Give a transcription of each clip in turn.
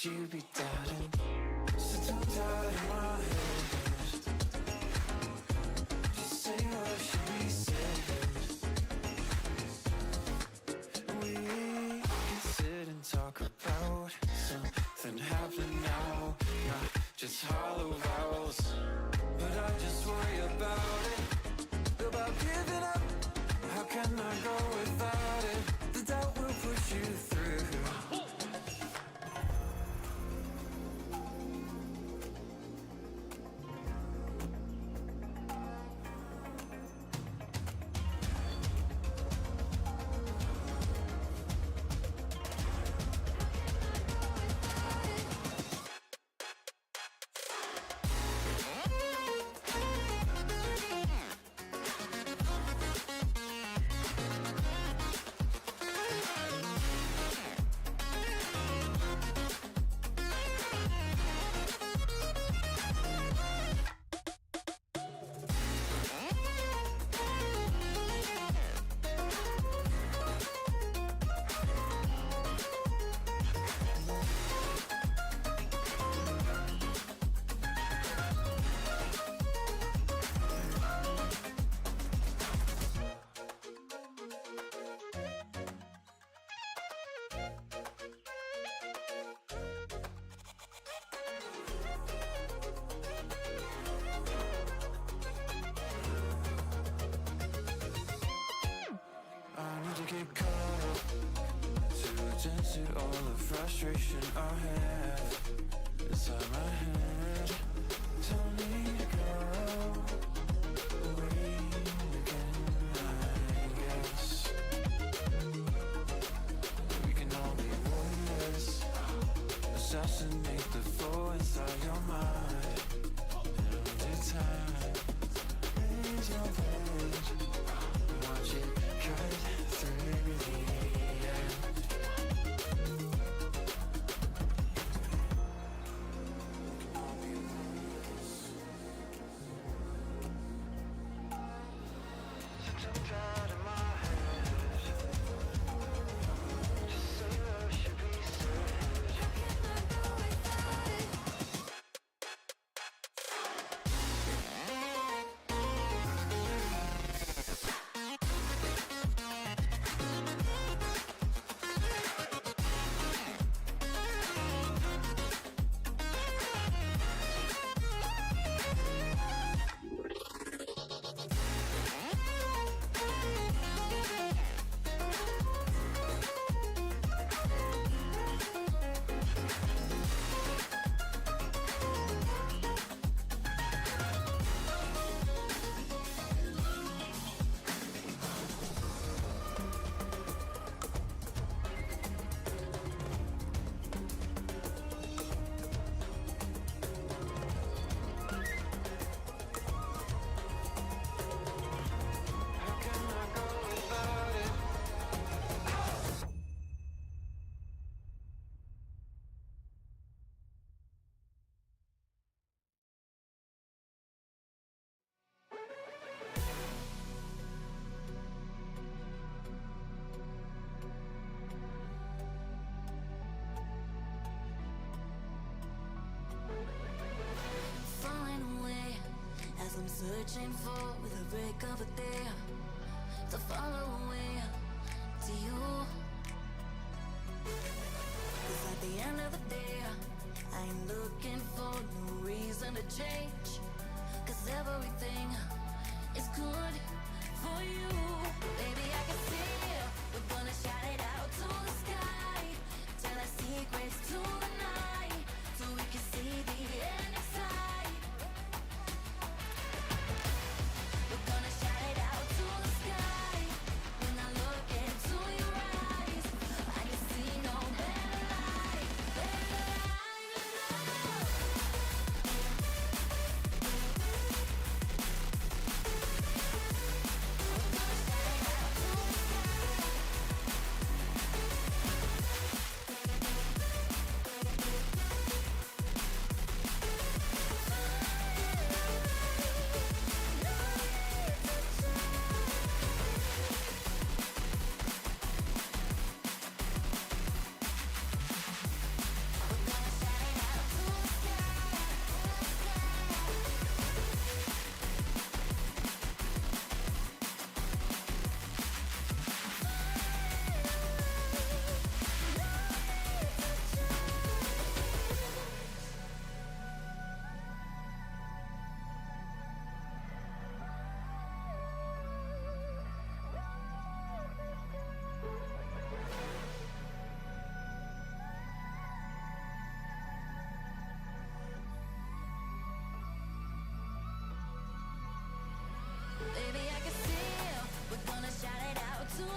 you be doubting? Sitting down in my head, just say what should be said. We can sit and talk about something happening now, not just hollow vowels. But I just worry about it, about giving up. How can I go without it? The doubt will push you through. Get caught up to attend to all the frustration I have inside my head. Tell me to go away again, I guess. We can all be warriors, assassinate the foe inside your mind. And over time, raise your page, watch it cut through the end. Something out of my head, just say what should be said. How can I go without it? I'm searching for with a break of a day to follow away to you. 'Cause at the end of the day, I ain't looking for no reason to change. 'Cause everything is good for you. Baby, I can see we're gonna shout it out to the sky. Tell our secrets to the night, so we can see the end inside. We're gonna shout it out to the sky. When I look into your eyes, I can see no better light, better light than love. We're gonna shout it out to the sky.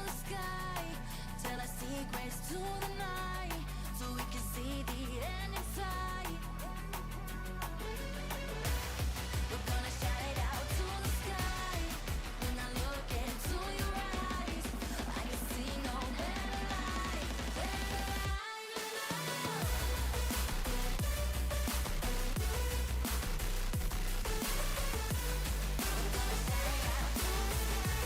the sky till our secrets to the night, so we can see the end in sight. We're gonna shout it out to the sky. When I look into your eyes, I can see no better light, better light than love. We're gonna shout it out to the sky.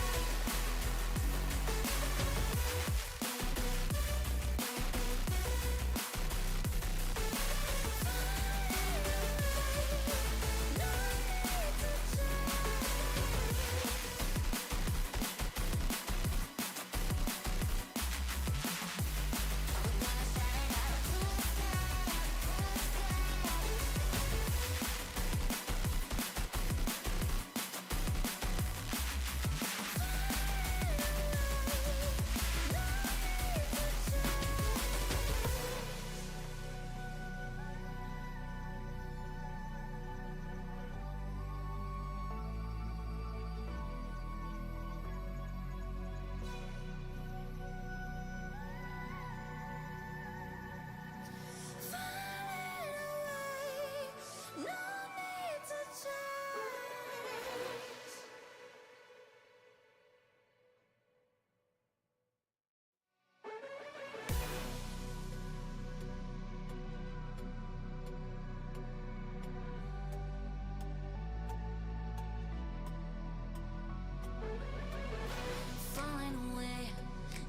Falling away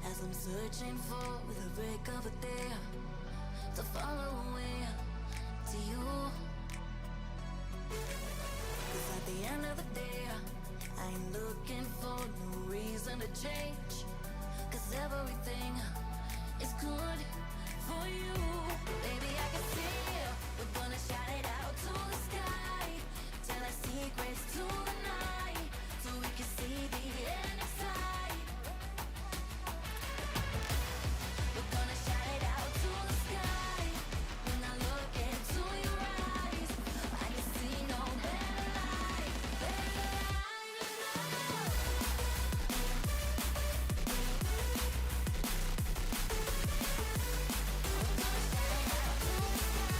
as I'm searching for the break of a day to follow away to you. 'Cause at the end of the day, I ain't looking for no reason to change. 'Cause everything is good for you. Baby, I can see we're gonna shout it out to the sky. Tell our secrets to the night, so we can see the end in sight. We're gonna shout it out to the sky. When I look into your eyes, I can see no better light, better light than love. We're gonna shout it out to the sky.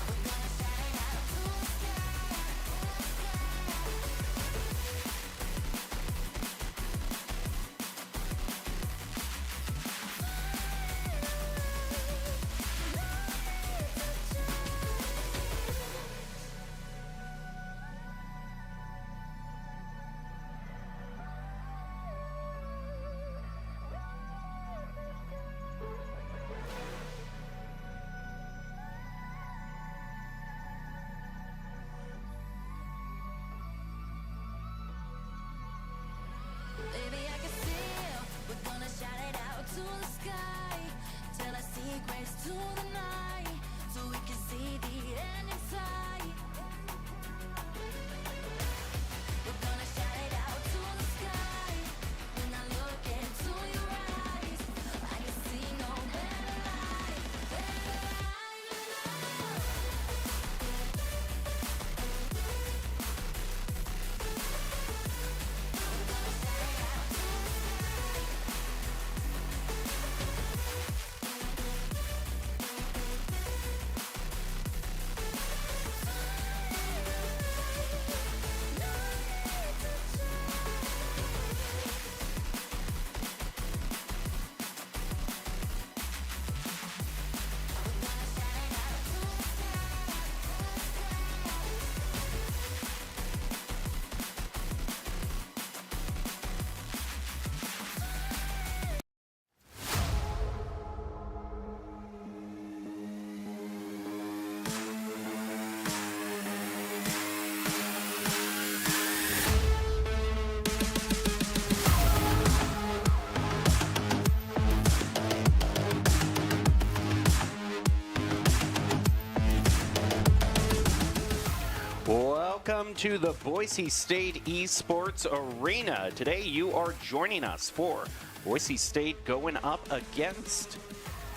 We're gonna shout it out to the Baby, I can see we're gonna shout it out to the sky. Tell our secrets to the night, so we can see the end in sight. We're gonna shout it out to the sky. When I look into your eyes, I can see no better light, better light than love. We're gonna shout it out to the sky. We're welcome to the Boise State Esports Arena. Today you are joining us for Boise State going up against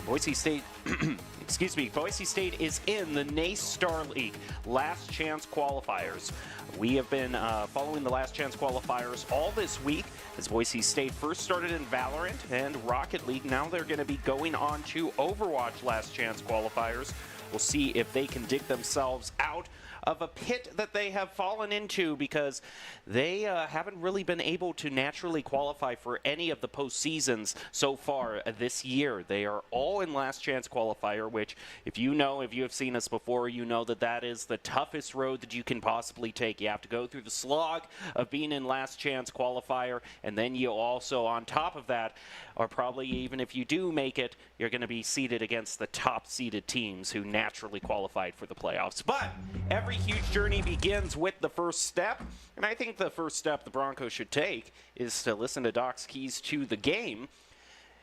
Boise State, excuse me, Boise State is in the NACE Star League Last Chance Qualifiers. We have been following the Last Chance Qualifiers all this week as Boise State first started in Valorant and Rocket League. Now they're going to be going on to Overwatch Last Chance Qualifiers. We'll see if they can dig themselves out of a pit that they have fallen into because they haven't really been able to naturally qualify for any of the postseasons so far this year. They are all in Last Chance Qualifier, which if you have seen us before, you know that that is the toughest road that you can possibly take. You have to go through the slog of being in Last Chance Qualifier, and then you also, on top of that, are probably, even if you do make it, you're going to be seeded against the top-seeded teams who naturally qualified for the playoffs. But every huge journey begins with the first step, and I think the first step the Broncos should take is to listen to Doc's keys to the game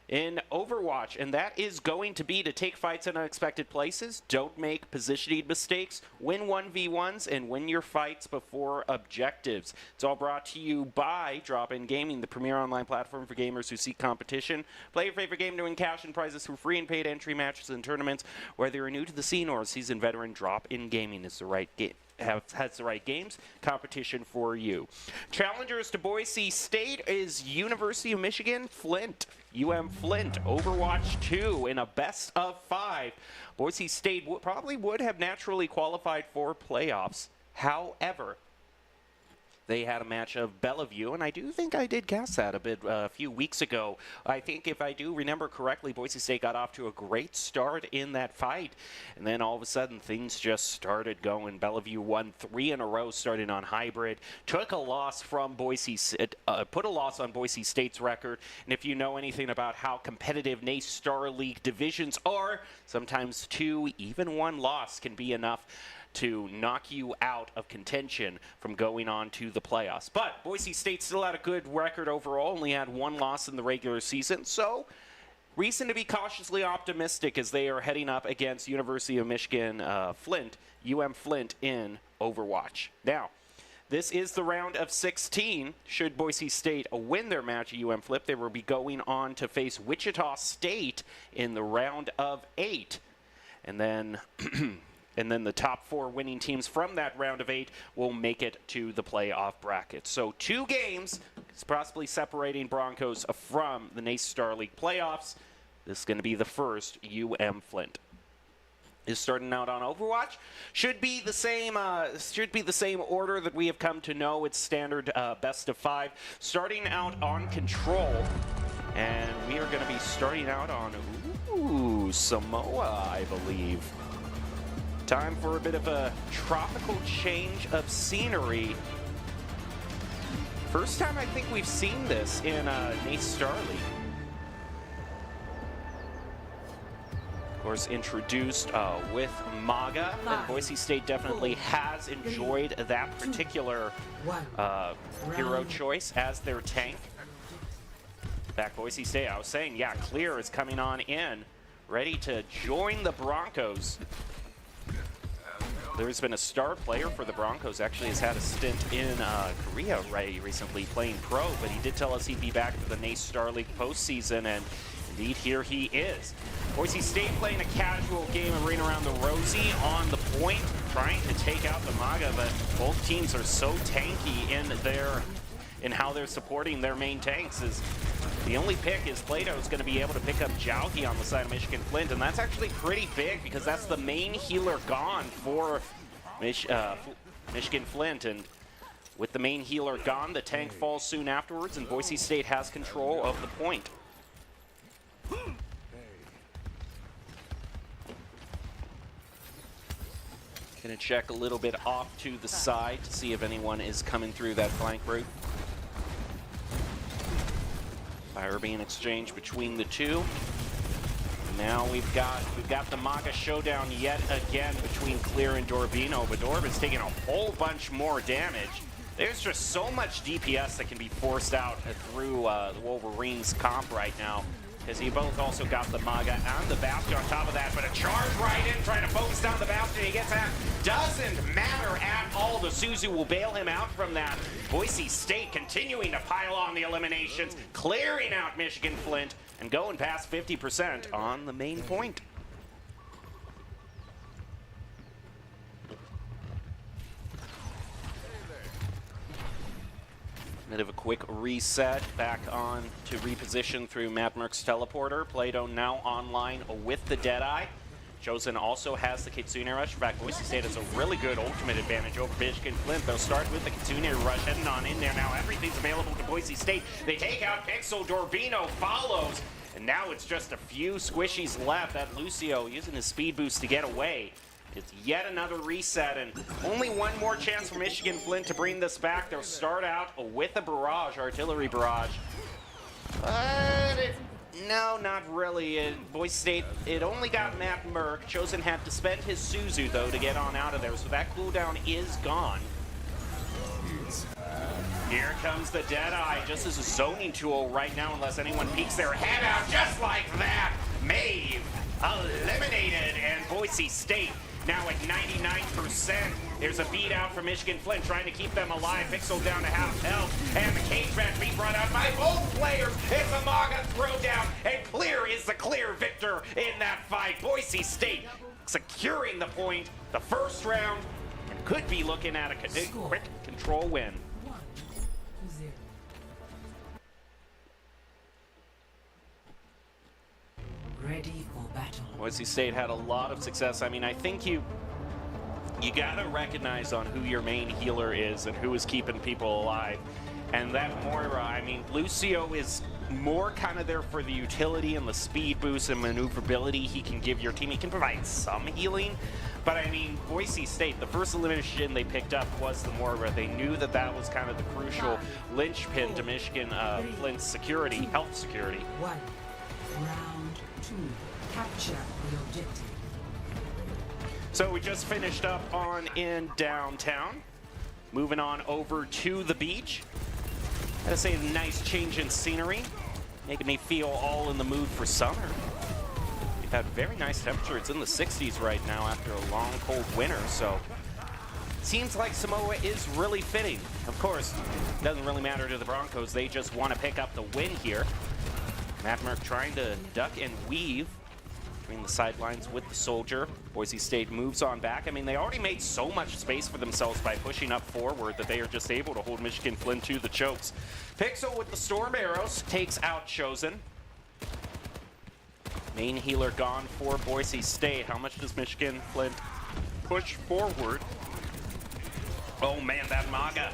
in Overwatch, and that is going to be to take fights in unexpected places, don't make positioning mistakes, win 1v1s, and win your fights before objectives. It's all brought to you by Drop-In Gaming, the premier online platform for gamers who seek competition. Play your favorite game to win cash and prizes for free and paid entry matches and tournaments. Whether you're new to the scene or a seasoned veteran, Drop-In Gaming is the right game. Has the right games, competition for you. Challengers to Boise State is University of Michigan, Flint. UM Flint, Overwatch 2 in a best of 5. Boise State probably would have naturally qualified for playoffs. However, they had a match of Bellevue, and I do think I did cast that a few weeks ago. I think if I do remember correctly, Boise State got off to a great start in that fight, and then all of a sudden things just started going. Bellevue won 3 in a row starting on Hybrid, took a loss from put a loss on Boise State's record, and if you know anything about how competitive NACE Star League divisions are, sometimes 2, even 1 loss can be enough to knock you out of contention from going on to the playoffs. But Boise State still had a good record overall, only had 1 loss in the regular season, so reason to be cautiously optimistic as they are heading up against University of Michigan Flint, UM Flint in Overwatch. Now, this is the round of 16. Should Boise State win their match at UM Flint, they will be going on to face Wichita State in the round of 8. And then and then the top 4 winning teams from that round of 8 will make it to the playoff bracket. So 2 games is possibly separating Broncos from the NACE Star League playoffs. This is going to be the first. UM Flint is starting out on Overwatch. Should be the same order that we have come to know. It's standard best of 5. Starting out on Control, and we are going to be starting out on Samoa, I believe. Time for a bit of a tropical change of scenery. First time I think we've seen this in NACE Star League. Of course, introduced with Maga, and Boise State definitely has enjoyed that particular hero choice as their tank. Back Boise State, I was saying, yeah, Clear is coming on in, ready to join the Broncos. There's been a star player for the Broncos, actually has had a stint in Korea recently playing pro, but he did tell us he'd be back for the NACE Star League postseason, and indeed here he is. Boise State playing a casual game of Arena Around the Rosie on the point, trying to take out the Maga, but both teams are so tanky in how they're supporting their main tanks. Is the only pick is Plato is going to be able to pick up Jauhi on the side of Michigan Flint, and that's actually pretty big because that's the main healer gone for Michigan Flint, and with the main healer gone, the tank falls soon afterwards, and Boise State has control of the point. Gonna check a little bit off to the side to see if anyone is coming through that flank route. Fire being exchanged between the two. Now we've got the Maga showdown yet again between Clear and Dorbino, but Dorb is taking a whole bunch more damage. There's just so much DPS that can be forced out through the Wolverines comp right now, because you both also got the Maga and the Bastion on top of that, but a charge right in, trying to focus down the Bastion. He gets that, does doesn't matter at all. The Suzu will bail him out from that. Boise State continuing to pile on the eliminations, clearing out Michigan Flint, and going past 50% on the main point. Bit of a quick reset, back on to reposition through Matt Merck's teleporter. Plato now online with the Deadeye. Chosen also has the Kitsune Rush. In fact, Boise State has a really good ultimate advantage over Michigan Flint. They'll start with the Kitsune Rush, heading on in there. Now everything's available to Boise State. They take out Pixel, Dorbino follows, and now it's just a few squishies left. That Lucio using his speed boost to get away. It's yet another reset, and only one more chance for Michigan Flint to bring this back. They'll start out with a barrage, artillery barrage. But no, not really. Boise State, it only got Matt Merck. Chosen had to spend his Suzu, though, to get on out of there, so that cooldown is gone. Here comes the Deadeye, just as a zoning tool right now, unless anyone peeks their head out, just like that. Maeve eliminated, and Boise State now at 99%. There's a beat out from Michigan Flint trying to keep them alive. Pixel down to half health. And the cage match being brought out by both players. It's a Maga throwdown. And Clear is the clear victor in that fight. Boise State securing the point the first round and could be looking at a quick control win. Ready for battle. Boise State had a lot of success. I mean, I think you gotta recognize on who your main healer is and who is keeping people alive. And that Moira, I mean, Lucio is more kind of there for the utility and the speed boost and maneuverability he can give your team. He can provide some healing, but I mean, Boise State, the first elimination they picked up was the Moira. They knew that that was kind of the crucial linchpin to Michigan Flint's security, health security. Round 2. Capture the objective. So we just finished up on in downtown. Moving on over to the beach. Gotta say, a nice change in scenery. Making me feel all in the mood for summer. We've had very nice temperature. It's in the 60s right now after a long, cold winter, so seems like Samoa is really fitting. Of course, it doesn't really matter to the Broncos. They just want to pick up the win here. Matt Merck trying to duck and weave between the sidelines with the soldier. Boise State moves on back. I mean, they already made so much space for themselves by pushing up forward that they are just able to hold Michigan Flint to the chokes. Pixel with the storm arrows takes out Chosen. Main healer gone for Boise State. How much does Michigan Flint push forward? Oh man, that Maga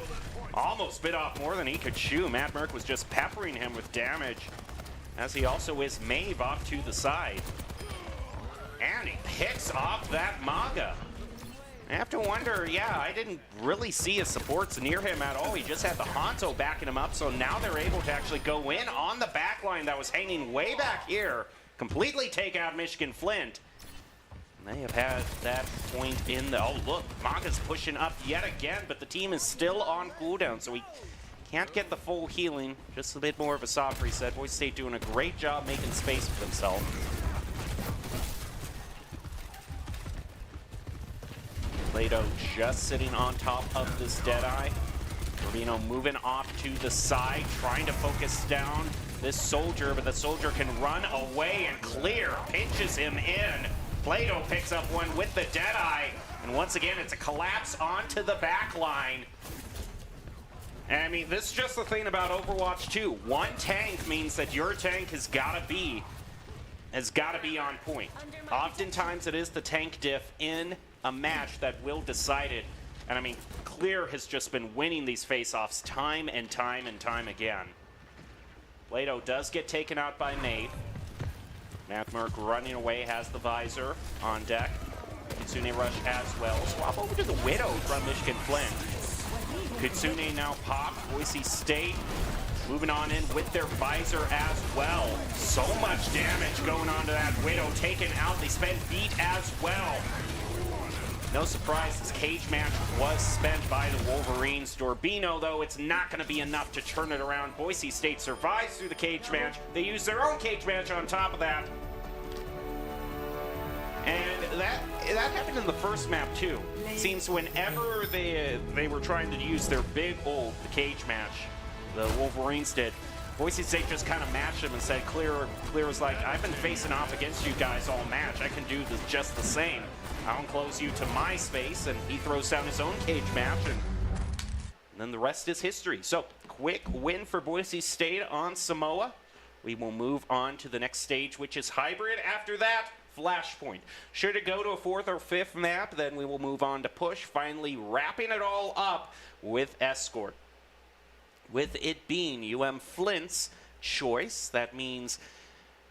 almost bit off more than he could chew. Matt Merck was just peppering him with damage, as he also is Maeve off to the side. And he picks off that Maga. I have to wonder, yeah, I didn't really see his supports near him at all. He just had the Honto backing him up, so now they're able to actually go in on the back line that was hanging way back here, completely take out Michigan Flint. And they have had that point in the, oh look, Maga's pushing up yet again, but the team is still on cooldown, so he can't get the full healing, just a bit more of a soft reset. Boise State doing a great job making space for themselves. Plato just sitting on top of this Deadeye. Rubino moving off to the side, trying to focus down this soldier, but the soldier can run away, and Clear pinches him in. Plato picks up one with the Deadeye, and once again it's a collapse onto the back line. And I mean, this is just the thing about Overwatch 2. One tank means that your tank has got to be on point. Oftentimes it is the tank diff in a match that will decide it. And I mean, Clear has just been winning these face-offs time and time and time again. Plato does get taken out by Maeve. Matt Merck running away, has the visor on deck. Kitsune Rush as well. Swap over to the Widow from Michigan Flint. Kitsune now popped. Boise State moving on in with their visor as well. So much damage going on to that Widow. Taken out. They spend beat as well. No surprise, this cage match was spent by the Wolverines. Dorbino, though, it's not going to be enough to turn it around. Boise State survives through the cage match. They use their own cage match on top of that. And that happened in the first map too. Seems whenever they were trying to use their big old cage match, the Wolverines did, Boise State just kind of matched them and said, Clear was like, I've been facing off against you guys all match. I can do this just the same. I'll enclose you to my space, and he throws down his own cage match, and then the rest is history. So, quick win for Boise State on Samoa. We will move on to the next stage, which is hybrid. After that, Flashpoint. Should it go to a 4th or 5th map, then we will move on to Push, finally wrapping it all up with Escort. With it being UM Flint's choice, that means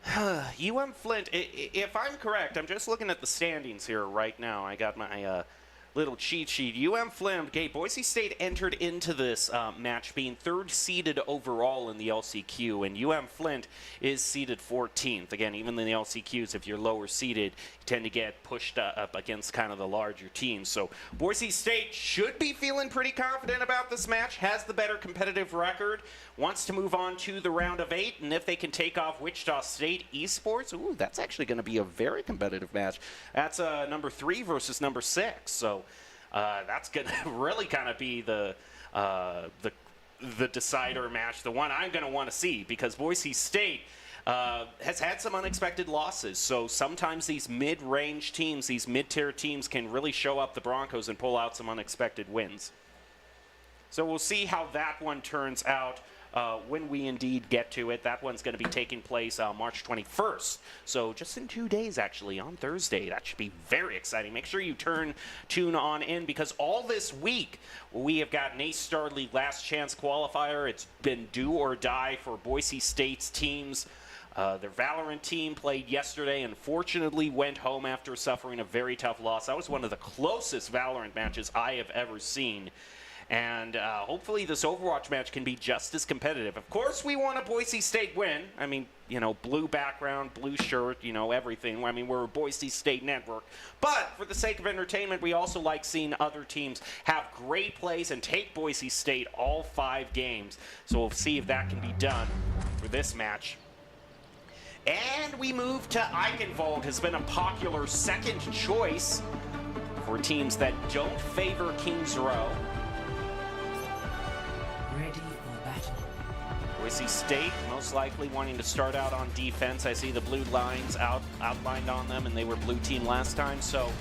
UM Flint, if I'm correct, I'm just looking at the standings here right now. I got my little cheat sheet. UM Flint, okay, Boise State entered into this match being 3rd seeded overall in the LCQ, and UM Flint is seeded 14th. Again, even in the LCQs, if you're lower seeded, you tend to get pushed up against kind of the larger teams. So Boise State should be feeling pretty confident about this match, has the better competitive record, wants to move on to the round of 8, and if they can take off Wichita State Esports, ooh, that's actually going to be a very competitive match. That's number 3 versus number 6, so that's going to really kind of be the decider match, the one I'm going to want to see, because Boise State has had some unexpected losses. So sometimes these mid-range teams, these mid-tier teams can really show up the Broncos and pull out some unexpected wins. So we'll see how that one turns out when we indeed get to it. That one's going to be taking place March 21st. So just in 2 days, actually, on Thursday. That should be very exciting. Make sure you tune on in, because all this week we have got NACE Star League Last Chance Qualifier. It's been do or die for Boise State's teams. Their Valorant team played yesterday and fortunately went home after suffering a very tough loss. That was one of the closest Valorant matches I have ever seen. And hopefully this Overwatch match can be just as competitive. Of course, we want a Boise State win. I mean, you know, blue background, blue shirt, you know, everything. I mean, we're a Boise State network. But for the sake of entertainment, we also like seeing other teams have great plays and take Boise State all 5 games. So we'll see if that can be done for this match. And we move to Eichenwald, has been a popular second choice for teams that don't favor Kings Row. Ready for battle. Boise State most likely wanting to start out on defense. I see the blue lines outlined on them, and they were blue team last time, so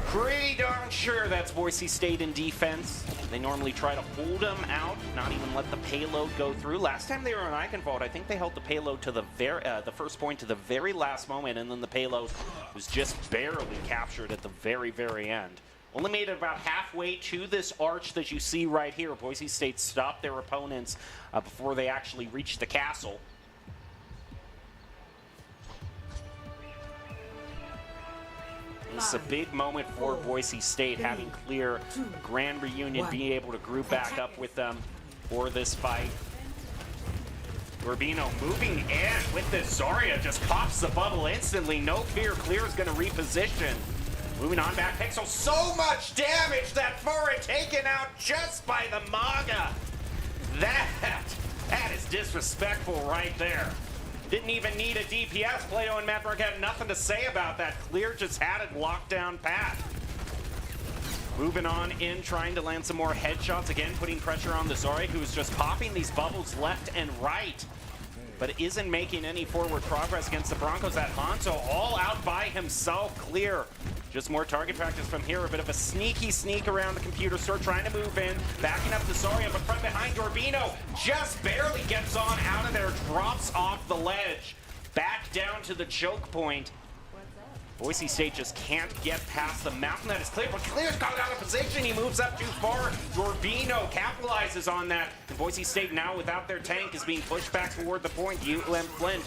pretty darn sure that's Boise State in defense. They normally try to hold them out, not even let the payload go through. Last time they were in Eichenwald, I think they held the payload to the first point to the very last moment, and then the payload was just barely captured at the very, very end. Only made it about halfway to this arch that you see right here. Boise State stopped their opponents before they actually reached the castle. This is a big moment for Boise State, having Clear grand reunion, being able to group back up with them for this fight. Urbino moving in with this. Zarya just pops the bubble instantly. No fear, Clear is going to reposition. Moving on back, Pixel, so much damage, that forward taken out just by the Maga. That is disrespectful right there. Didn't even need a DPS. Plato and Matt had nothing to say about that. Clear just had it locked down pat. Moving on in, trying to land some more headshots. Again, putting pressure on the Zarya, who is just popping these bubbles left and right, but isn't making any forward progress against the Broncos. That Hanzo all out by himself. Clear. Just more target practice from here. A bit of a sneaky sneak around the computer store, trying to move in. Backing up to Zarya, but from behind, Urbino just barely gets on out of there, drops off the ledge. Back down to the choke point. Boise State just can't get past the mountain that is Clear, but Clear's got out of position. He moves up too far. Urbino capitalizes on that. And Boise State now, without their tank, is being pushed back toward the point. UM Flint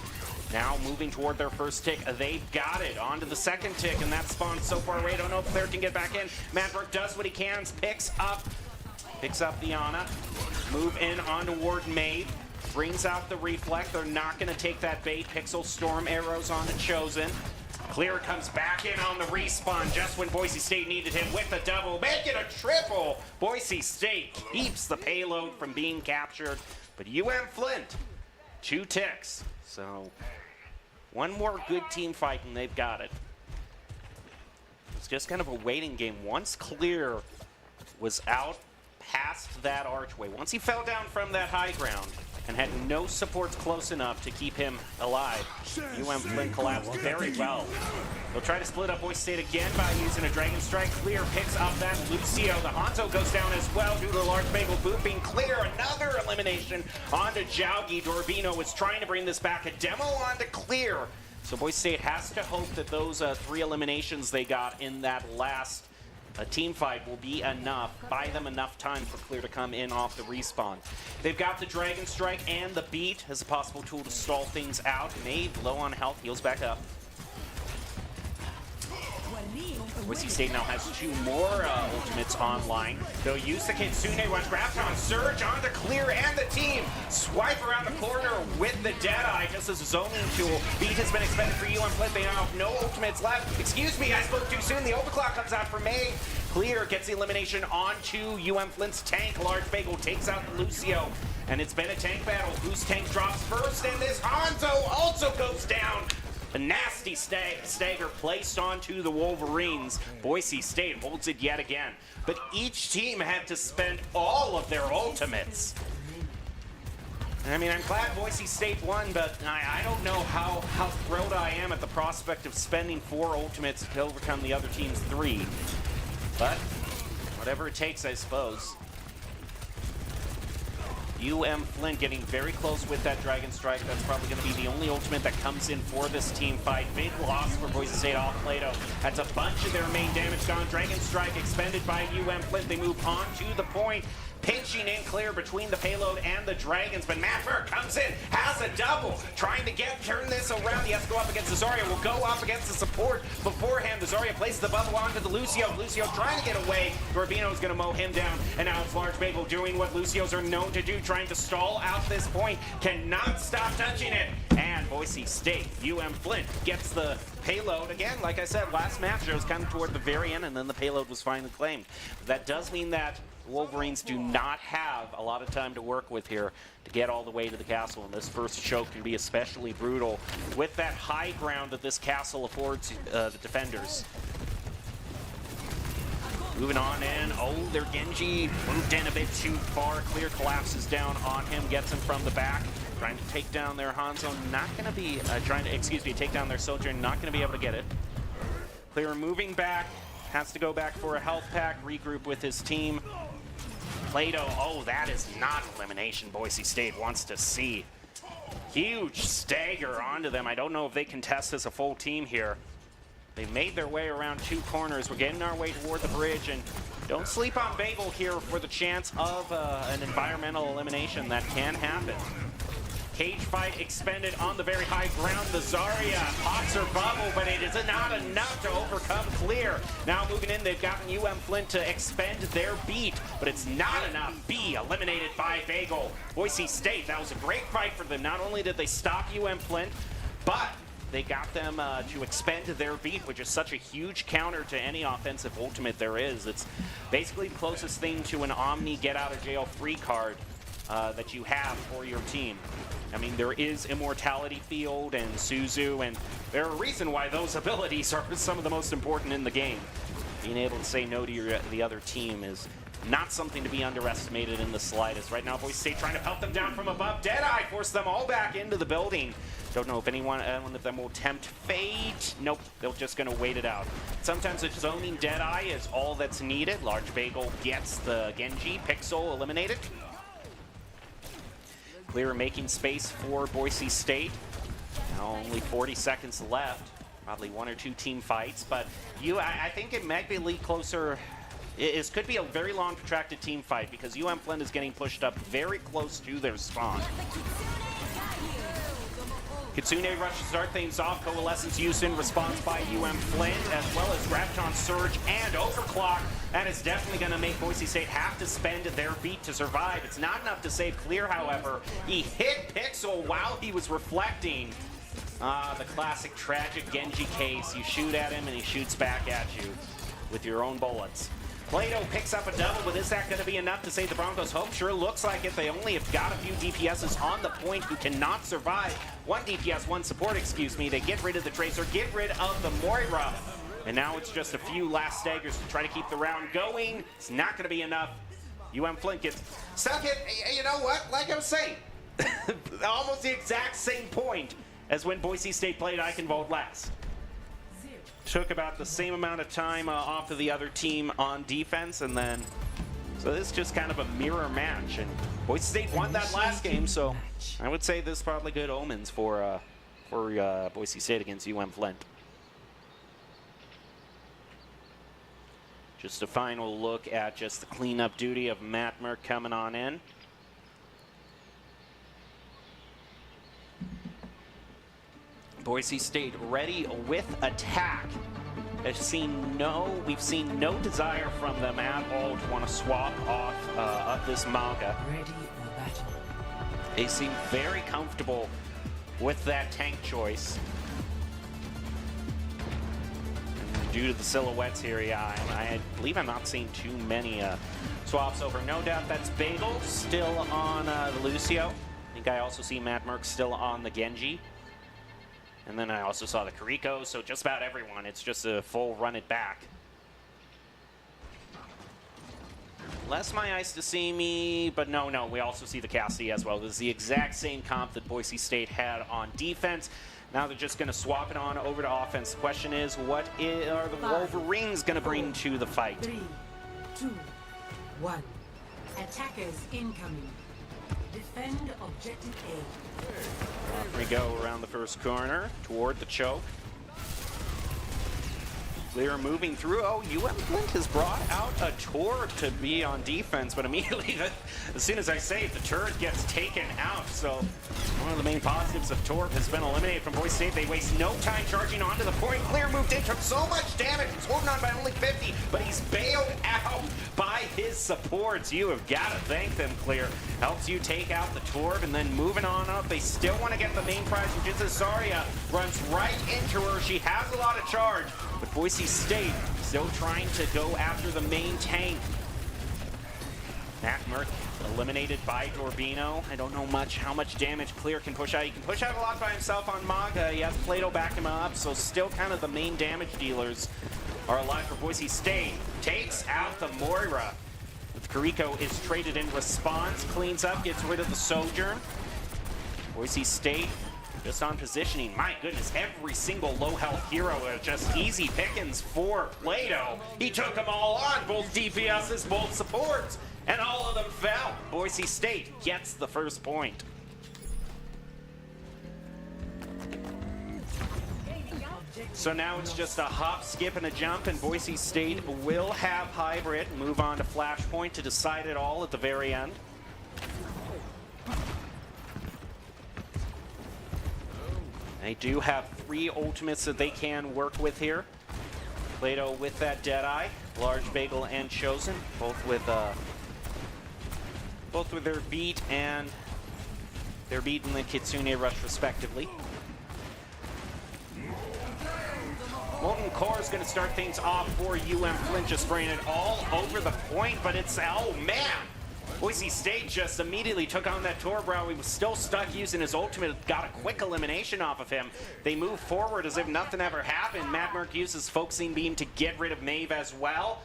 now moving toward their first tick. They've got it. On to the second tick, and that spawn's so far away. Don't know if Clear can get back in. Manbrook does what he can, picks up the Ana. Move in on toward Maeve. Brings out the reflect. They're not going to take that bait. Pixel storm arrows on the Chosen. Clear comes back in on the respawn just when Boise State needed him with a double. Make it a triple. Boise State keeps the payload from being captured. But UM Flint, 2 ticks. So one more good team fight and they've got it. It's just kind of a waiting game. Once Clear was out past that archway, once he fell down from that high ground and had no supports close enough to keep him alive, UM Flint collapsed very well. They'll try to split up Boise State again by using a Dragon Strike. Clear picks up that Lucio. The Hanzo goes down as well due to the large bagel booping. Clear, another elimination onto Jaugi. Dorbino was trying to bring this back. A demo onto Clear. So Boise State has to hope that those 3 eliminations they got in that last team fight will be enough, buy them enough time for Clear to come in off the respawn. They've got the Dragon Strike and the Beat as a possible tool to stall things out. Nave, low on health, heals back up. Boise State now has 2 more ultimates online. They'll use the Kitsune, watch Grafton surge onto Clear and the team. Swipe around the corner with the Deadeye just as a zoning tool. Beat has been expended for UM Flint. They now have no ultimates left. Excuse me, I spoke too soon. The overclock comes out for May. Clear gets the elimination onto UM Flint's tank. Large Bagel takes out Lucio. And it's been a tank battle. Whose tank drops first? And this Hanzo also goes down. A nasty stagger placed onto the Wolverines. Boise State holds it yet again. But each team had to spend all of their ultimates. I mean, I'm glad Boise State won, but I don't know how thrilled I am at the prospect of spending 4 ultimates to overcome the other team's 3. But whatever it takes, I suppose. UM Flint getting very close with that Dragon Strike. That's probably going to be the only ultimate that comes in for this team fight. Big loss for Boise State off Plato. That's a bunch of their main damage gone. Dragon Strike expended by UM Flint. They move on to the point. Pinching in Clear between the payload and the Dragons, but Mapper comes in, has a double, trying to turn this around. He has to go up against the Zarya, will go up against the support beforehand. The Zarya places the bubble onto the Lucio. Lucio trying to get away. Gorbino is going to mow him down, and now it's Large Bagel doing what Lucios are known to do, trying to stall out this point. Cannot stop touching it. And Boise State, UM Flint gets the payload. Again, like I said, last match, it was kind of toward the very end, and then the payload was finally claimed. That does mean that Wolverines do not have a lot of time to work with here to get all the way to the castle, and this first choke can be especially brutal with that high ground that this castle affords the defenders. Moving on in, oh, their Genji moved in a bit too far. Clear collapses down on him, gets him from the back, trying to take down their Hanzo, not going to be, take down their soldier, not going to be able to get it. Clear moving back, has to go back for a health pack, regroup with his team. Plato, oh, that is not elimination Boise State wants to see. Huge stagger onto them. I don't know if they can test as a full team here. They made their way around 2 corners. We're getting our way toward the bridge, and don't sleep on Bagel here for the chance of an environmental elimination that can happen. Cage fight expended on the very high ground. The Zarya pops her bubble, but it is not enough to overcome Clear. Now moving in, they've gotten UM Flint to expend their beat, but it's not enough. B eliminated by Bagel. Boise State, that was a great fight for them. Not only did they stop UM Flint, but they got them to expend their beat, which is such a huge counter to any offensive ultimate there is. It's basically the closest thing to an Omni get-out-of-jail-free card that you have for your team. I mean, there is Immortality Field and Suzu, and there's a reason why those abilities are some of the most important in the game. Being able to say no to the other team is not something to be underestimated in the slightest. Right now, Boise State trying to pelt them down from above. Deadeye force them all back into the building. Don't know if one of them will tempt fate. Nope, they're just going to wait it out. Sometimes a zoning Deadeye is all that's needed. Large Bagel gets the Genji. Pixel eliminated. Clear making space for Boise State. Now only 40 seconds left. Probably 1 or 2 team fights, but I think it might be a league closer. It could be a very long, protracted team fight because UM Flint is getting pushed up very close to their spawn. Kitsune rushes to start things off. Coalescence used in response by UM Flint, as well as Grafton Surge and Overclock. That is definitely going to make Boise State have to spend their beat to survive. It's not enough to save Clear, however. He hit Pixel while he was reflecting. The classic tragic Genji case. You shoot at him and he shoots back at you with your own bullets. Plato picks up a double, but is that going to be enough to save the Broncos' hope? Sure looks like it. They only have got a few DPSs on the point who cannot survive. 1 DPS, 1 support, excuse me. They get rid of the Tracer, get rid of the Moira. And now it's just a few last staggers to try to keep the round going. It's not going to be enough. UM Flint gets stuck at, you know what, like I was saying, almost the exact same point as when Boise State played Eichenwald last. Took about the same amount of time off of the other team on defense, and then, so this is just kind of a mirror match. And Boise State won that last game, so I would say this is probably good omens for Boise State against UM Flint. Just a final look at just the cleanup duty of Matt Merck coming on in. Boise State ready with attack. We've seen no desire from them at all to want to swap off of this Maga. Ready for battle. They seem very comfortable with that tank choice. And due to the silhouettes here, yeah, I believe I'm not seeing too many swaps over. No doubt that's Bagel still on the Lucio. I think I also see Matt Merck still on the Genji. And then I also saw the Kariko, so just about everyone. It's just a full run it back. Less my eyes to see me, but no, we also see the Cassidy as well. This is the exact same comp that Boise State had on defense. Now they're just going to swap it on over to offense. The question is, what are the Wolverines going to bring to the fight? 3, 2, 1. Attackers incoming. Defend objective A. Off we go around the first corner toward the choke. They're moving through. Oh, UM Flint has brought out a turret to be on defense, but immediately, as soon as I say it, the turret gets taken out. So one of the main positives of Torp has been eliminated from Boise State. They waste no time charging onto the point. Clear moved in, took so much damage. He's holding on by only 50, but he's bailed out by his supports. You have got to thank them, Clear. Helps you take out the Torb, and then moving on up, they still want to get the main prize. And Saria runs right into her. She has a lot of charge, but Boise State still trying to go after the main tank. Matt Merck eliminated by Dorbino. I don't know how much damage Clear can push out. He can push out a lot by himself on Maga. He has Plato back him up, so still kind of the main damage dealers are alive for Boise State. Takes out the Moira. With Kariko is traded in response, cleans up, gets rid of the Sojourn. Boise State just on positioning. My goodness, every single low health hero are just easy pickings for Plato. He took them all on, both DPSs, both supports, and all of them fell. Boise State gets the first point. So now it's just a hop, skip, and a jump, and Boise State will have hybrid, move on to Flashpoint to decide it all at the very end. They do have 3 ultimates that they can work with here. Plato with that Deadeye, Large Bagel and Chosen, both with their beat and their beat and the Kitsune Rush respectively. Molten Core is going to start things off for UM Flint, just spraying it all over the point, but it's, oh man! Boise State just immediately took on that Torbrow. He was still stuck using his ultimate, got a quick elimination off of him. They move forward as if nothing ever happened. Matt Merck uses Focusing Beam to get rid of Maeve as well.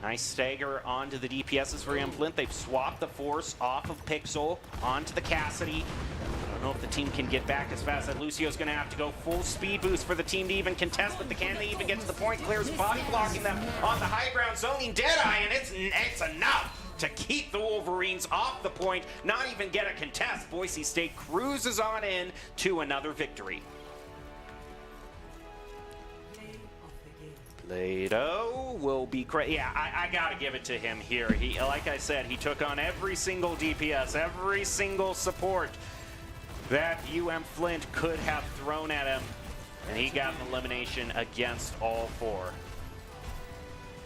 Nice stagger onto the DPSs for UM Flint. They've swapped the Force off of Pixel onto the Cassidy. I don't know if the team can get back as fast as Lucio's going to have to go full speed boost for the team to even contest, but can they even get to the point? Clear's body blocking them on the high ground, zoning Deadeye, and it's enough to keep the Wolverines off the point, not even get a contest. Boise State cruises on in to another victory. Plato will be great. Yeah, I gotta give it to him here. He, like I said, he took on every single DPS, every single support that UM Flint could have thrown at him, and he got an elimination against all 4.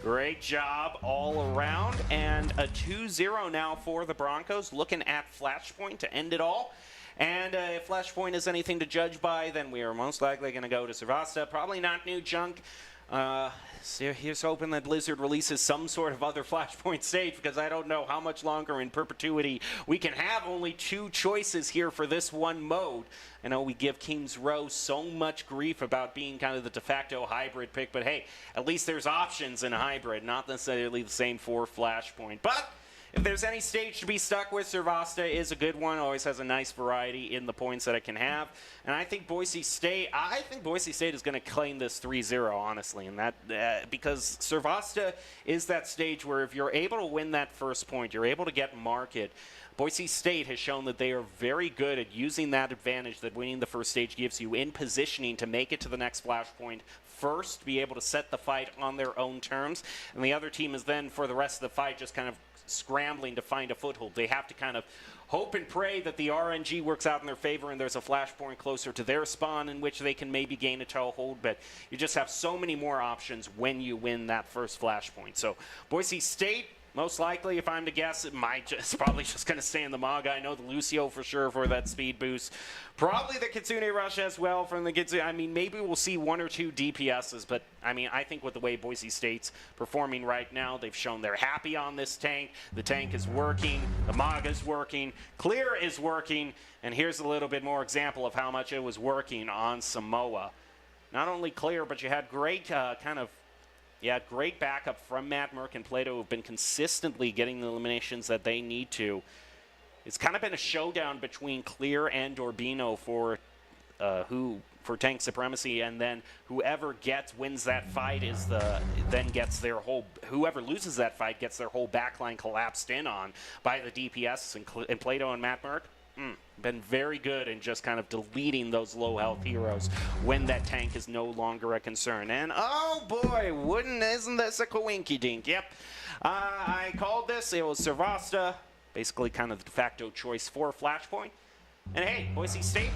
Great job all around, and a 2-0 now for the Broncos, looking at Flashpoint to end it all. And if Flashpoint is anything to judge by, then we are most likely going to go to Servasta. Probably not New Junk. So here's hoping that Blizzard releases some sort of other Flashpoint stage, because I don't know how much longer in perpetuity we can have only 2 choices here for this one mode. I know we give Kings Row so much grief about being kind of the de facto hybrid pick, but hey, at least there's options in hybrid, not necessarily the same for Flashpoint. But if there's any stage to be stuck with, Servasta is a good one. Always has a nice variety in the points that it can have. And I think Boise State is going to claim this 3-0, honestly. And that because Servasta is that stage where if you're able to win that first point, you're able to get market. Boise State has shown that they are very good at using that advantage that winning the first stage gives you in positioning to make it to the next flashpoint first, be able to set the fight on their own terms. And the other team is then, for the rest of the fight, just kind of scrambling to find a foothold. They have to kind of hope and pray that the RNG works out in their favor and there's a flashpoint closer to their spawn in which they can maybe gain a toehold, but you just have so many more options when you win that first flashpoint. So Boise State, most likely, if I'm to guess, it's probably just going to stay in the Maga. I know the Lucio for sure for that speed boost. Probably the Kitsune Rush as well from the Kitsune. I mean, maybe we'll see 1 or 2 DPSs, but I mean, I think with the way Boise State's performing right now, they've shown they're happy on this tank. The tank is working. The Maga's working. Clear is working. And here's a little bit more example of how much it was working on Samoa. Not only Clear, but you had great great backup from Matt Merck and Plato, who have been consistently getting the eliminations that they need to. It's kind of been a showdown between Clear and Dorbino for tank supremacy, and then whoever wins that fight whoever loses that fight gets their whole backline collapsed in on by the DPS, and Plato and Matt Merck. Been very good in just kind of deleting those low health heroes when that tank is no longer a concern. And oh boy, isn't this a coinky dink? Yep. I called this. It was Servasta, basically kind of the de facto choice for Flashpoint. And hey, Boise State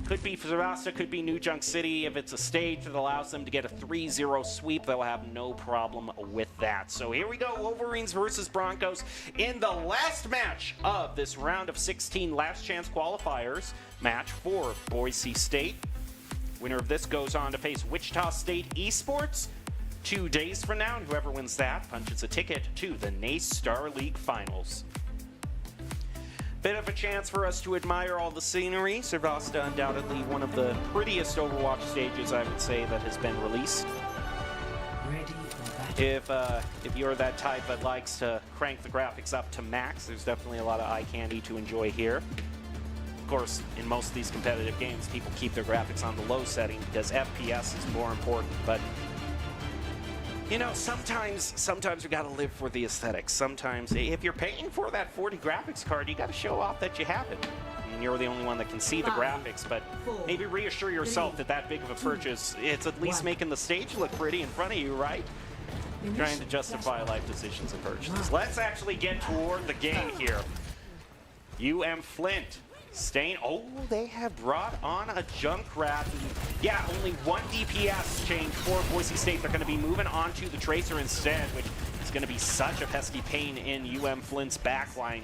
could be Servasta, could be New Junk City. If it's a stage that allows them to get a 3-0 sweep, they'll have no problem with that. So here we go, Wolverines versus Broncos in the last match of this round of 16 last chance qualifiers match for Boise State. Winner of this goes on to face Wichita State Esports 2 days from now, and whoever wins that punches a ticket to the NACE Star League Finals. Bit of a chance for us to admire all the scenery. Servasta, undoubtedly one of the prettiest Overwatch stages, I would say, that has been released. If you're that type that likes to crank the graphics up to max, there's definitely a lot of eye candy to enjoy here. Of course, in most of these competitive games, people keep their graphics on the low setting because FPS is more important, but you know, sometimes we gotta live for the aesthetics. Sometimes, if you're paying for that 40 graphics card, you gotta show off that you have it. And you're the only one that can see the graphics, but maybe reassure yourself that big of a purchase, it's at least making the stage look pretty in front of you, right? Trying to justify life decisions and purchases. Let's actually get toward the game here. UM Flint. They have brought on a Junkrat. Yeah, only 1 DPS change for Boise State. They're going to be moving on to the Tracer instead, which is going to be such a pesky pain in UM Flint's backline.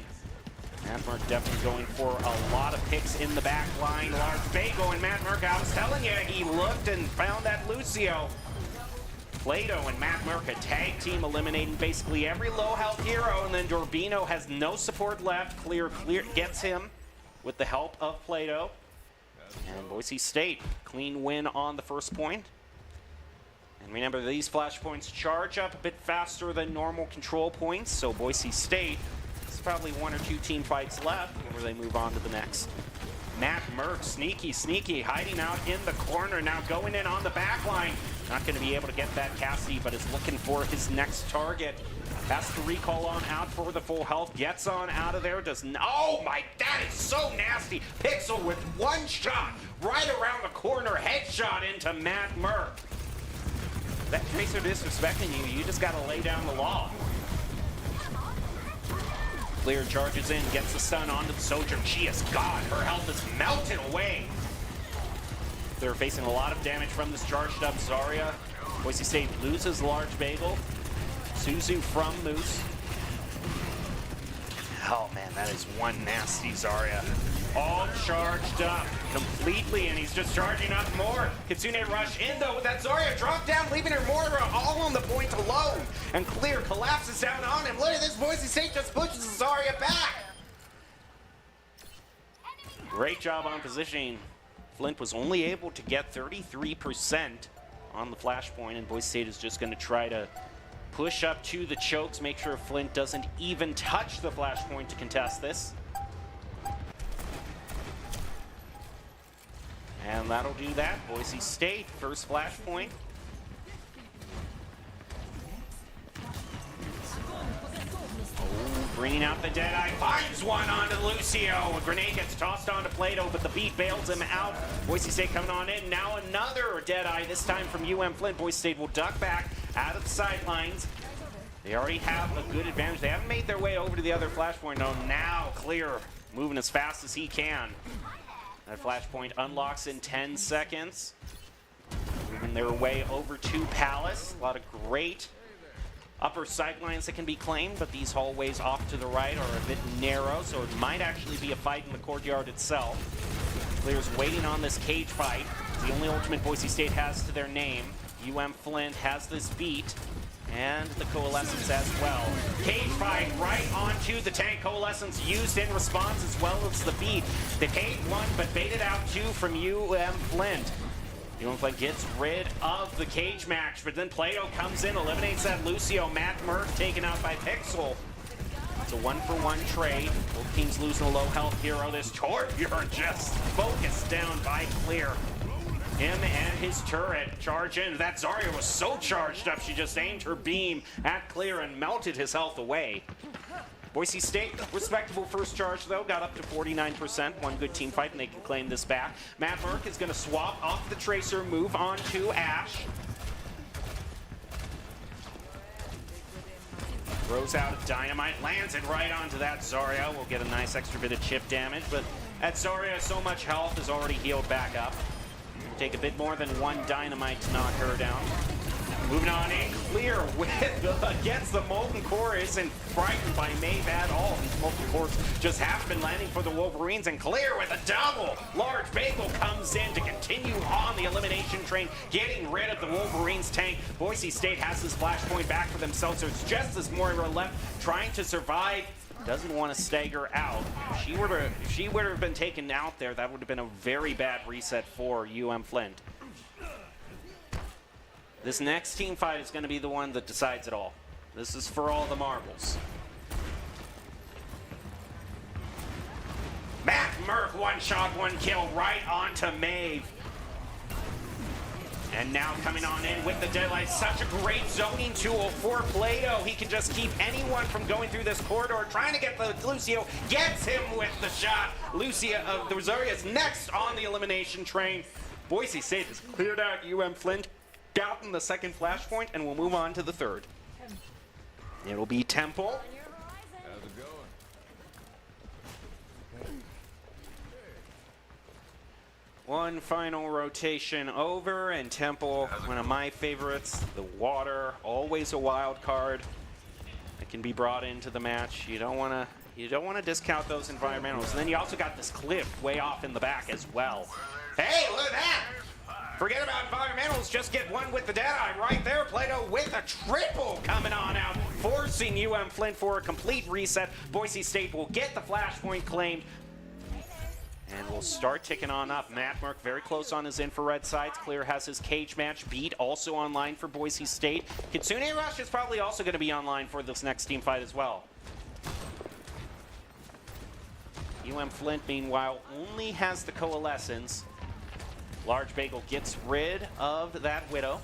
Matt Merck definitely going for a lot of picks in the backline. Large Bago and Matt Merck, I was telling you, he looked and found that Lucio. Plato and Matt Merck, a tag team eliminating basically every low health hero, and then Dorbino has no support left. Clear gets him with the help of Plato. And Boise State, clean win on the first point. And remember, these flashpoints charge up a bit faster than normal control points, so Boise State, there's probably 1 or 2 team fights left before they move on to the next. Matt Merck, sneaky, hiding out in the corner, now going in on the back line. Not going to be able to get that Cassidy, but is looking for his next target. Has to recall on out for the full health. Gets on out of there. Oh my, that is so nasty. Pixel with 1 shot right around the corner. Headshot into Matt Merck. That Tracer disrespecting you. You just got to lay down the law. Clear charges in, gets the stun onto the Soldier. She is gone. Her health is melted away. They're facing a lot of damage from this charged up Zarya. Boise State loses Large Bagel. Suzu from Moose. Oh man, that is one nasty Zarya. All charged up completely, and he's just charging up more. Kitsune rush in though with that Zarya drop down, leaving her Moira all on the point alone. And Clear collapses down on him. Look at this, Boise State just pushes Zarya back. Great job on positioning. Flint was only able to get 33% on the flashpoint, and Boise State is just going to try to push up to the chokes, make sure Flint doesn't even touch the flashpoint to contest this. And that'll do that. Boise State, first flashpoint. Bringing out the Deadeye, finds one onto Lucio. A grenade gets tossed onto Plato, but the beat bails him out. Boise State coming on in. Now another Deadeye, this time from UM Flint. Boise State will duck back out of the sidelines. They already have a good advantage. They haven't made their way over to the other flashpoint. No, now Clear moving as fast as he can. That flashpoint unlocks in 10 seconds. Moving their way over to Palace. A lot of great upper sightlines that can be claimed, but these hallways off to the right are a bit narrow, so it might actually be a fight in the courtyard itself. Clear's waiting on this cage fight. It's the only ultimate Boise State has to their name. UM Flint has this beat, and the Coalescence as well. Cage fight right onto the tank. Coalescence used in response as well as the beat. They paid one, but baited out two from UM Flint. UM Flint gets rid of the cage match, but then Plato comes in, eliminates that Lucio. Matt Murph taken out by Pixel. It's a one-for-one trade. Both teams losing a low-health hero. This Torbjorn just focused down by Clear. Him and his turret charge in. That Zarya was so charged up, she just aimed her beam at Clear and melted his health away. Boise State, respectable first charge though, got up to 49%. One good team fight and they can claim this back. Matt Merck is going to swap off the Tracer, move on to Ash. Throws out a dynamite, lands it right onto that Zarya. We'll get a nice extra bit of chip damage, but that Zarya, so much health, is already healed back up. Take a bit more than one dynamite to knock her down. Moving on in, Clear with against the Molten Core isn't frightened by Maeve at all. These Molten Cores just have been landing for the Wolverines, and Clear with a double. Large Bagel comes in to continue on the elimination train, getting rid of the Wolverines tank. Boise State has this flashpoint back for themselves, so it's just as Moira left trying to survive. Doesn't want to stagger out. If she would have been taken out there, that would have been a very bad reset for UM Flint. This next team fight is going to be the one that decides it all. This is for all the marbles. Matt Merck, one shot, one kill, right onto Maeve. And now coming on in with the Deadlight, such a great zoning tool for Plato. He can just keep anyone from going through this corridor, trying to get the Lucio, gets him with the shot. Lucio of the Zarya is next on the elimination train. Boise State has cleared out UM Flint, gotten the second flashpoint, and we'll move on to the third. It'll be Temple. How's it going? One final rotation over, and Temple, one of my favorites, the water, always a wild card that can be brought into the match. You don't want to discount those environmentals. And then you also got this cliff way off in the back as well. Hey, look at that! Forget about environmentals, just get one with the Deadeye right there. Plato with a triple coming on out, forcing UM Flint for a complete reset. Boise State will get the flashpoint claimed. And we'll start ticking on up. Matt Merck very close on his infrared sights. Clear has his cage match beat also online for Boise State. Kitsune Rush is probably also going to be online for this next team fight as well. UM Flint, meanwhile, only has the Coalescence. Large Bagel gets rid of that Widow.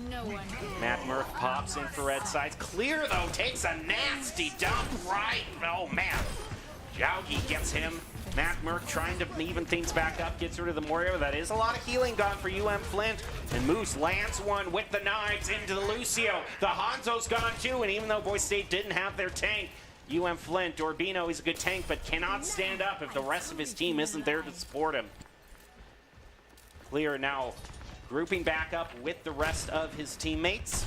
No one. Matt Merck pops infrared sights. Clear, though, takes a nasty dump right. Oh, man. Jaugi gets him. Matt Merck trying to even things back up, gets rid of the Morio. That is a lot of healing gone for UM Flint. And Moose lands one with the knives into the Lucio. The Hanzo's gone too, and even though Boise State didn't have their tank, UM Flint, Dorbino is a good tank, but cannot stand up if the rest of his team isn't there to support him. Clear now grouping back up with the rest of his teammates.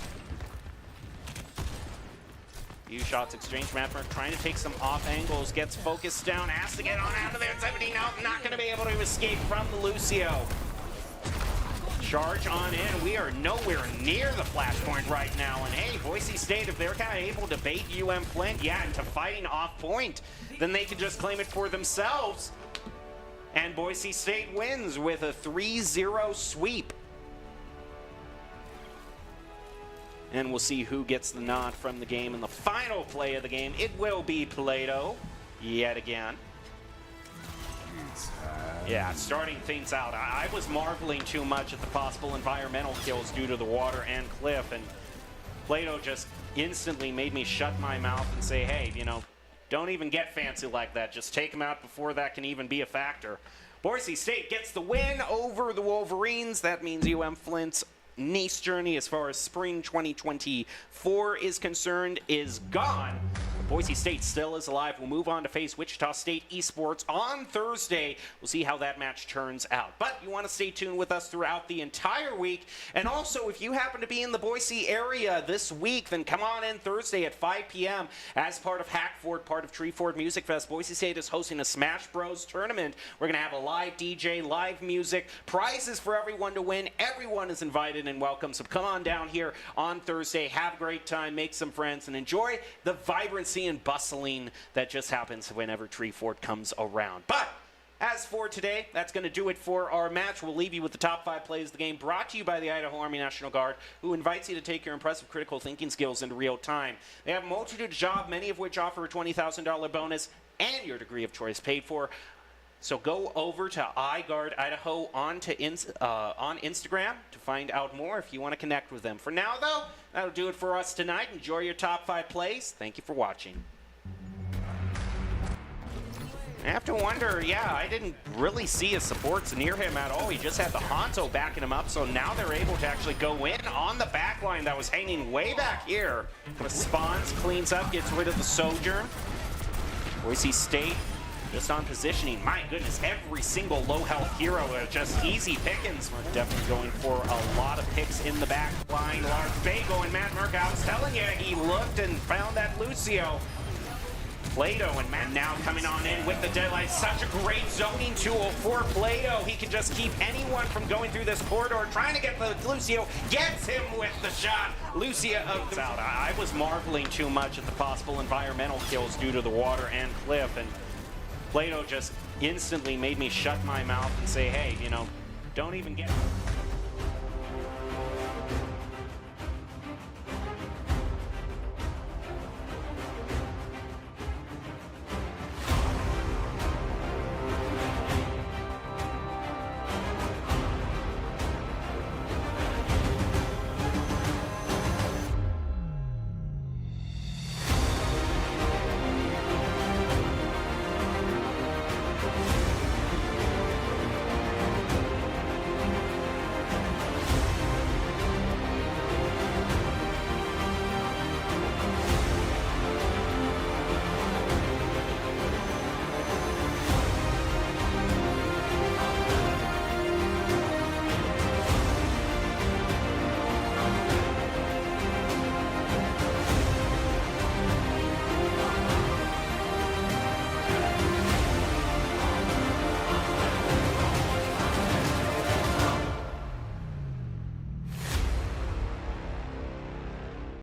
Few shots exchanged. Madmark trying to take some off angles, gets focused down, has to get on out of there. 17 out, not going to be able to escape from the Lucio. Charge on in. We are nowhere near the flashpoint right now. And hey, Boise State, if they're kind of able to bait UM Flint, yeah, into fighting off point, then they can just claim it for themselves. And Boise State wins with a 3-0 sweep. And we'll see who gets the nod from the game in the final play of the game. It will be Plato, yet again. Yeah, starting things out. I was marveling too much at the possible environmental kills due to the water and cliff, and Plato just instantly made me shut my mouth and say, hey, you know, don't even get fancy like that. Just take them out before that can even be a factor. Boise State gets the win over the Wolverines. That means UM Flint's NACE journey as far as spring 2024 is concerned is gone. Boise State still is alive. We'll move on to face Wichita State Esports on Thursday. We'll see how that match turns out. But you want to stay tuned with us throughout the entire week. And also, if you happen to be in the Boise area this week, then come on in Thursday at 5 p.m. as part of Hackford, part of Treeford Music Fest. Boise State is hosting a Smash Bros. Tournament. We're going to have a live DJ, live music, prizes for everyone to win. Everyone is invited and welcome. So come on down here on Thursday. Have a great time, make some friends, and enjoy the vibrancy and bustling that just happens whenever Treeford comes around. But as for today, that's going to do it for our match. We'll leave you with the top 5 plays of the game, brought to you by the Idaho Army National Guard, who invites you to take your impressive critical thinking skills into real time. They have a multitude of jobs, many of which offer a $20,000 bonus and your degree of choice paid for. So go over to iGuard Idaho on Instagram to find out more if you want to connect with them. For now, though, that'll do it for us tonight. Enjoy your top 5 plays. Thank you for watching. I have to wonder, yeah, I didn't really see his supports near him at all. He just had the Hanzo backing him up, so now they're able to actually go in on the back line that was hanging way back here. Response, cleans up, gets rid of the Sojourn. Boise State just on positioning. My goodness, every single low health hero are just easy pickings. We're definitely going for a lot of picks in the back line. Large Bago and Matt Merck, I was telling you, he looked and found that Lucio. Plato and Matt now coming on in with the deadlight. Such a great zoning tool for Plato. He can just keep anyone from going through this corridor. Trying to get the Lucio. Gets him with the shot. Lucio of the out. I was marveling too much at the possible environmental kills due to the water and cliff, and Plato just instantly made me shut my mouth and say, hey, you know, don't even get